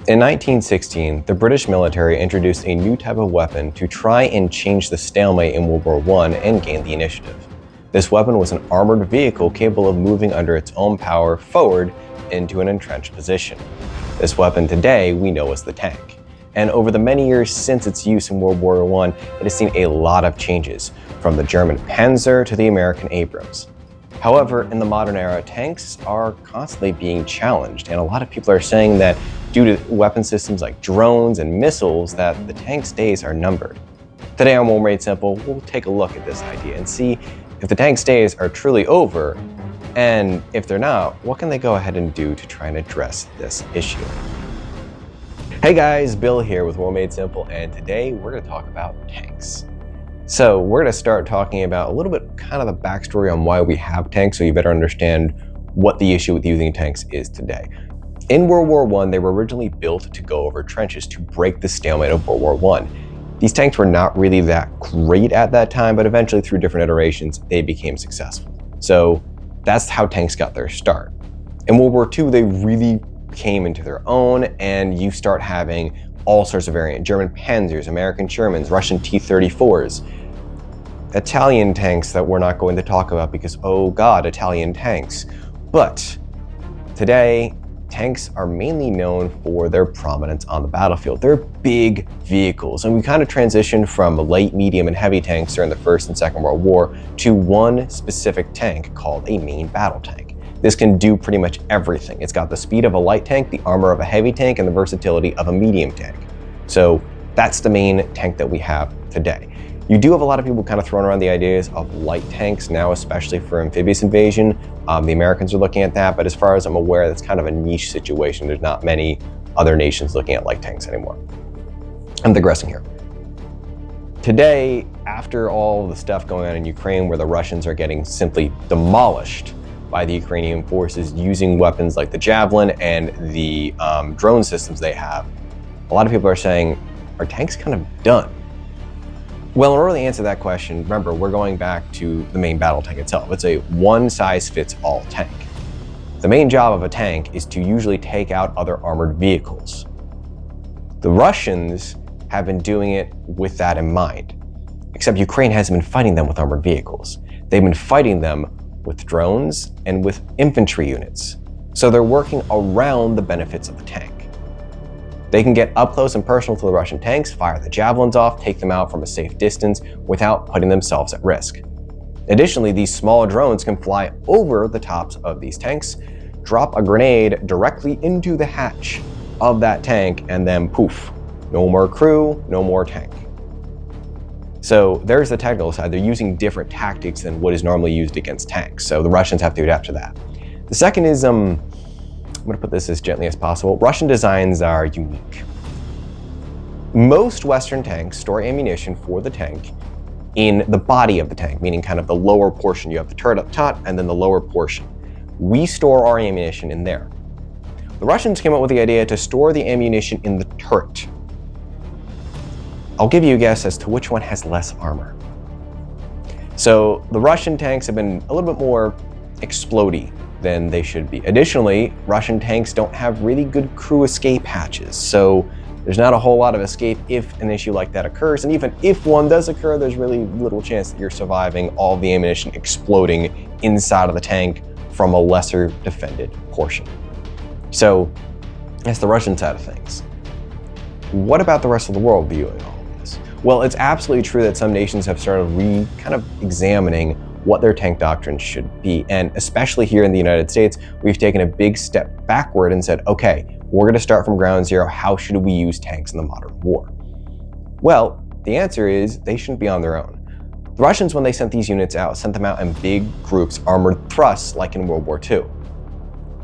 In 1916, the British military introduced a new type of weapon to try and change the stalemate in World War I and gain the initiative. This weapon was an armored vehicle capable of moving under its own power forward into an entrenched position. This weapon today we know as the tank. And over the many years since its use in World War I, it has seen a lot of changes, from the German Panzer to the American Abrams. However, in the modern era, tanks are constantly being challenged, and a lot of people are saying that due to weapon systems like drones and missiles, that the tank's days are numbered. Today on War Made Simple, we'll take a look at this idea and see if the tank's days are truly over, and if they're not, what can they go ahead and do to try and address this issue? Hey guys, Bill here with War Made Simple, and today we're going to talk about tanks. So we're going to start talking about a little bit kind of the backstory on why we have tanks, so you better understand what the issue with using tanks is today. In World War I, they were originally built to go over trenches to break the stalemate of World War I. These tanks were not really that great at that time, but eventually through different iterations, they became successful. So that's how tanks got their start. In World War II, they really came into their own, and you start having all sorts of variants: German Panzers, American Shermans, Russian T-34s, Italian tanks that we're not going to talk about because, oh God, Italian tanks. But today, tanks are mainly known for their prominence on the battlefield. They're big vehicles, and we kind of transitioned from light, medium, and heavy tanks during the First and Second World War to one specific tank called a main battle tank. This can do pretty much everything. It's got the speed of a light tank, the armor of a heavy tank, and the versatility of a medium tank. So that's the main tank that we have today. You do have a lot of people kind of throwing around the ideas of light tanks now, especially for amphibious invasion. The Americans are looking at that, but as far as I'm aware, that's kind of a niche situation. There's not many other nations looking at light tanks anymore. I'm digressing here. Today, after all the stuff going on in Ukraine, where the Russians are getting simply demolished by the Ukrainian forces using weapons like the Javelin and the drone systems they have, a lot of people are saying, are tanks kind of done? Well, in order to answer that question, remember, we're going back to the main battle tank itself. It's a one-size-fits-all tank. The main job of a tank is to usually take out other armored vehicles. The Russians have been doing it with that in mind, except Ukraine hasn't been fighting them with armored vehicles. They've been fighting them with drones and with infantry units. So they're working around the benefits of the tank. They can get up close and personal to the Russian tanks, fire the javelins off, take them out from a safe distance without putting themselves at risk. Additionally, these small drones can fly over the tops of these tanks, drop a grenade directly into the hatch of that tank, and then poof, no more crew, no more tank. So there's the technical side. They're using different tactics than what is normally used against tanks. So the Russians have to adapt to that. The second is, I'm going to put this as gently as possible. Russian designs are unique. Most Western tanks store ammunition for the tank in the body of the tank, meaning kind of the lower portion. You have the turret up top and then the lower portion. We store our ammunition in there. The Russians came up with the idea to store the ammunition in the turret. I'll give you a guess as to which one has less armor. So the Russian tanks have been a little bit more explodey than they should be. Additionally, Russian tanks don't have really good crew escape hatches, so there's not a whole lot of escape if an issue like that occurs, and even if one does occur, there's really little chance that you're surviving all the ammunition exploding inside of the tank from a lesser defended portion. So that's the Russian side of things. What about the rest of the world viewing all of this? Well, it's absolutely true that some nations have started kind of examining what their tank doctrine should be. And especially here in the United States, we've taken a big step backward and said, okay, we're going to start from ground zero. How should we use tanks in the modern war? Well, the answer is they shouldn't be on their own. The Russians, when they sent these units out, sent them out in big groups, armored thrusts, like in World War II.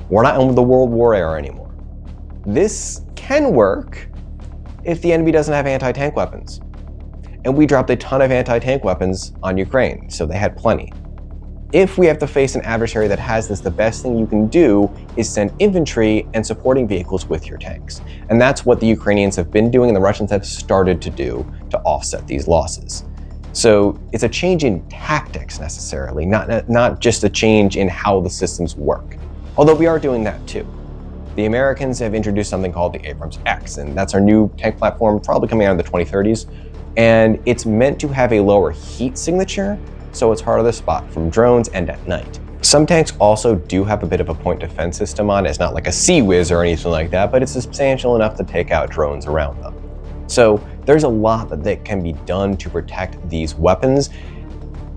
We're not in the World War era anymore. This can work if the enemy doesn't have anti-tank weapons. And we dropped a ton of anti-tank weapons on Ukraine, so they had plenty. If we have to face an adversary that has this, the best thing you can do is send infantry and supporting vehicles with your tanks. And that's what the Ukrainians have been doing and the Russians have started to do to offset these losses. So it's a change in tactics necessarily, not just a change in how the systems work. Although we are doing that too. The Americans have introduced something called the Abrams X, and that's our new tank platform, probably coming out in the 2030s. And it's meant to have a lower heat signature, so it's harder to spot from drones and at night. Some tanks also do have a bit of a point defense system on it. It's not like a Sea Whiz or anything like that, but it's substantial enough to take out drones around them. So there's a lot that can be done to protect these weapons.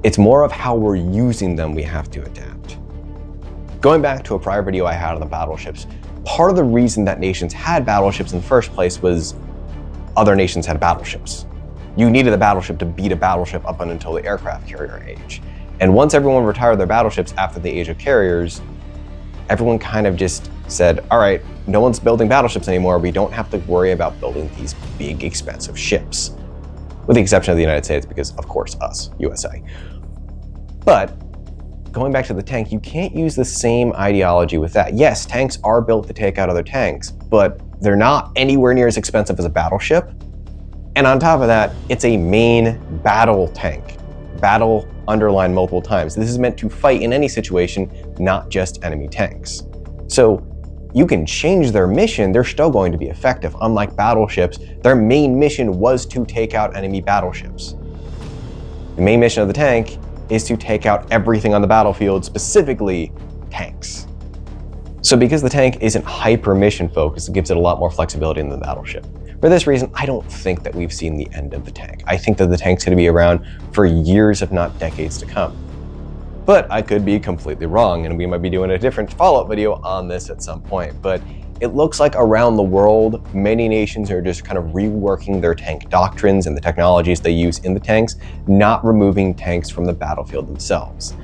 It's more of how we're using them we have to adapt. Going back to a prior video I had on the battleships, part of the reason that nations had battleships in the first place was other nations had battleships. You needed a battleship to beat a battleship up until the aircraft carrier age. And once everyone retired their battleships after the age of carriers, everyone kind of just said, all right, no one's building battleships anymore. We don't have to worry about building these big, expensive ships. With the exception of the United States, because of course, us, USA. But going back to the tank, you can't use the same ideology with that. Yes, tanks are built to take out other tanks, but they're not anywhere near as expensive as a battleship. And on top of that, it's a main battle tank. Battle underlined multiple times. This is meant to fight in any situation, not just enemy tanks. So you can change their mission, they're still going to be effective. Unlike battleships, their main mission was to take out enemy battleships. The main mission of the tank is to take out everything on the battlefield, specifically tanks. So because the tank isn't hyper mission focused, it gives it a lot more flexibility than the battleship. For this reason, I don't think that we've seen the end of the tank. I think that the tank's going to be around for years, if not decades to come. But I could be completely wrong, and we might be doing a different follow-up video on this at some point. But it looks like around the world, many nations are just kind of reworking their tank doctrines and the technologies they use in the tanks, not removing tanks from the battlefield themselves.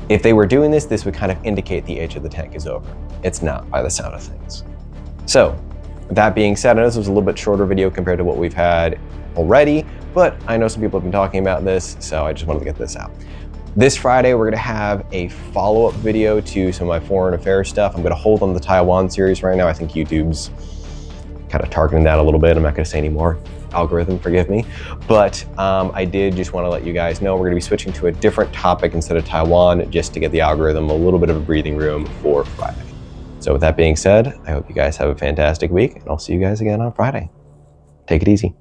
If they were doing this, this would kind of indicate the age of the tank is over. It's not, by the sound of things. So, with that being said, I know this was a little bit shorter video compared to what we've had already, but I know some people have been talking about this, so I just wanted to get this out. This Friday, we're gonna have a follow-up video to some of my foreign affairs stuff. I'm gonna hold on the Taiwan series right now. I think YouTube's kind of targeting that a little bit. I'm not gonna say any more. Algorithm, forgive me. But I did just wanna let you guys know we're gonna be switching to a different topic instead of Taiwan, just to get the algorithm a little bit of a breathing room for Friday. So with that being said, I hope you guys have a fantastic week, and I'll see you guys again on Friday. Take it easy.